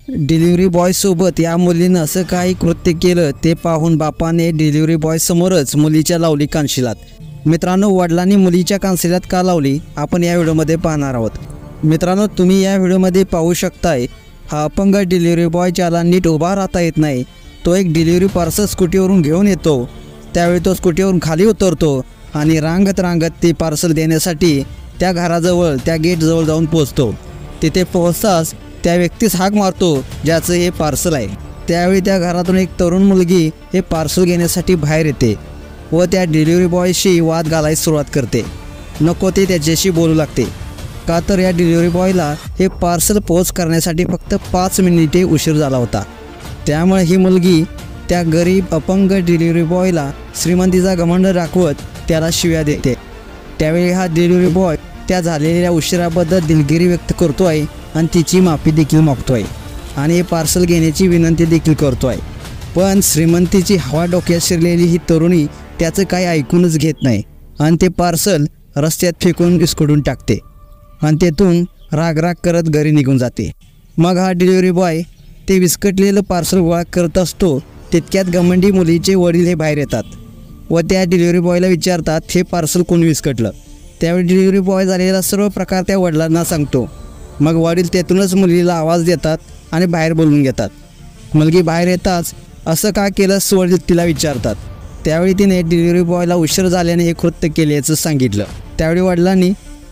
Delivery बॉयसोबत या मुलीनं असं काही कृत्य केलं ते पाहून बापाने डिलिव्हरी बॉयसमोरच मुलीच्या लावली कानशिलात. मित्रांनो, वडिलांनी मुलीच्या कानशिलात का लावली आपण या व्हिडिओमध्ये पाहणार आहोत. मित्रांनो, तुम्ही या व्हिडिओमध्ये पाहू शकताय हा अपंग डिलिव्हरी बॉय ज्याला नीट उभा राहता येत नाही, तो एक डिलिव्हरी पार्सल स्कूटीवरून घेऊन येतो. त्यावेळी तो स्कूटीवरून खाली उतरतो आणि रांगत ते पार्सल देण्यासाठी त्या घराजवळ त्या गेटजवळ जाऊन पोहोचतो. तिथे पोहोचताच त्या व्यक्तीस हाक मारतो ज्याचं हे पार्सल आहे. त्यावेळी त्या घरातून एक तरुण मुलगी हे पार्सल घेण्यासाठी बाहेर येते व त्या डिलिव्हरी बॉयशी वाद घालायला सुरुवात करते. नको ते त्याच्याशी बोलू लागते. का तर या डिलिव्हरी बॉयला हे पार्सल पोच करण्यासाठी फक्त 5 मिनिटे उशीर झाला होता. त्यामुळे ही मुलगी त्या गरीब अपंग डिलिव्हरी बॉयला श्रीमंतीचा घमंड दाखवत त्याला शिव्या देते. त्यावेळी हा डिलिव्हरी बॉय त्या झालेल्या उशिराबद्दल दिलगिरी व्यक्त करतो आहे आणि तिची माफी देखील मागतो आहे आणि हे पार्सल घेण्याची विनंती देखील करतो आहे. पण श्रीमंतीची हवा डोक्यात शिरलेली ही तरुणी त्याचं काही ऐकूनच घेत नाही आणि ते पार्सल रस्त्यात फेकून विस्कटून टाकते आणि तेथून राग करत घरी निघून जाते. मग हा डिलिव्हरी बॉय ते विस्कटलेलं पार्सल गोळा करत असतो. तितक्यात घमंडी मुलीचे वडील हे बाहेर येतात व त्या डिलिव्हरी बॉयला विचारतात हे पार्सल कोण विस्कटलं. त्यावेळी डिलिव्हरी बॉय झालेला सर्व प्रकार त्या वडिलांना सांगतो. मग वडील तेथूनच मुलीला आवाज देतात आणि बाहेर बोलवून घेतात. मुलगी बाहेर येताच असं का केलंस वडील तिला विचारतात. त्यावेळी तिने डिलिव्हरी बॉयला उशीर झाल्याने हे कृत्य केल्याचं सांगितलं. त्यावेळी वडिलांनी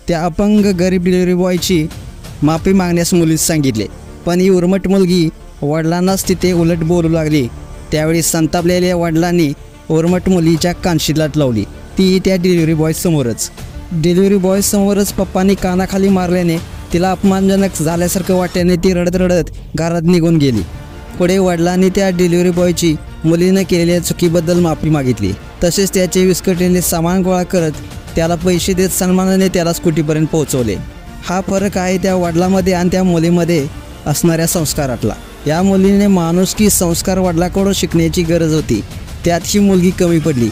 त्या अपंग गरीब डिलिव्हरी बॉयची माफी मागण्यास मुलीस सांगितले. पण ही उर्मट मुलगी वडिलांनाच तिथे उलट बोलू लागली. त्यावेळी संतापलेल्या वडिलांनी उर्मट मुलीच्या कानशिलात लावली, ती त्या डिलिव्हरी बॉयसमोरच. डिलिव्हरी बॉयसमोरच पप्पांनी कानाखाली मारल्याने तिला अपमानजनक झाल्यासारखं वाटल्याने ती रडत घरात निघून गेली. पुढे वडिलांनी त्या डिलिव्हरी बॉयची मुलीनं केलेल्या चुकीबद्दल माफी मागितली. तसेच त्याचे विस्कटलेले सामान गोळा करत त्याला पैसे देत सन्मानाने त्याला स्कूटीपर्यंत पोहोचवले. हा फरक आहे त्या वडिलांमध्ये आणि त्या मुलीमध्ये असणाऱ्या संस्कारातला. या मुलीने माणुसकी संस्कार वडिलांकडून शिकण्याची गरज होती, त्यात ही मुलगी कमी पडली.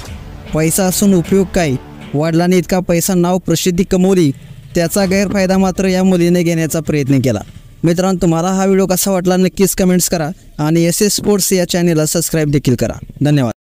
पैसा असून उपयोग काय? वडिलांनी इतका पैसा नाव प्रसिद्धी कमवली, त्याचा गैरफायदा मात्र या मुलीने घेण्याचा प्रयत्न केला. मित्रांनो, तुम्हाला हा व्हिडिओ कसा वाटला नक्कीच कमेंट्स करा आणि SS स्पोर्ट्स या चॅनेलला सबस्क्राईब देखील करा. धन्यवाद.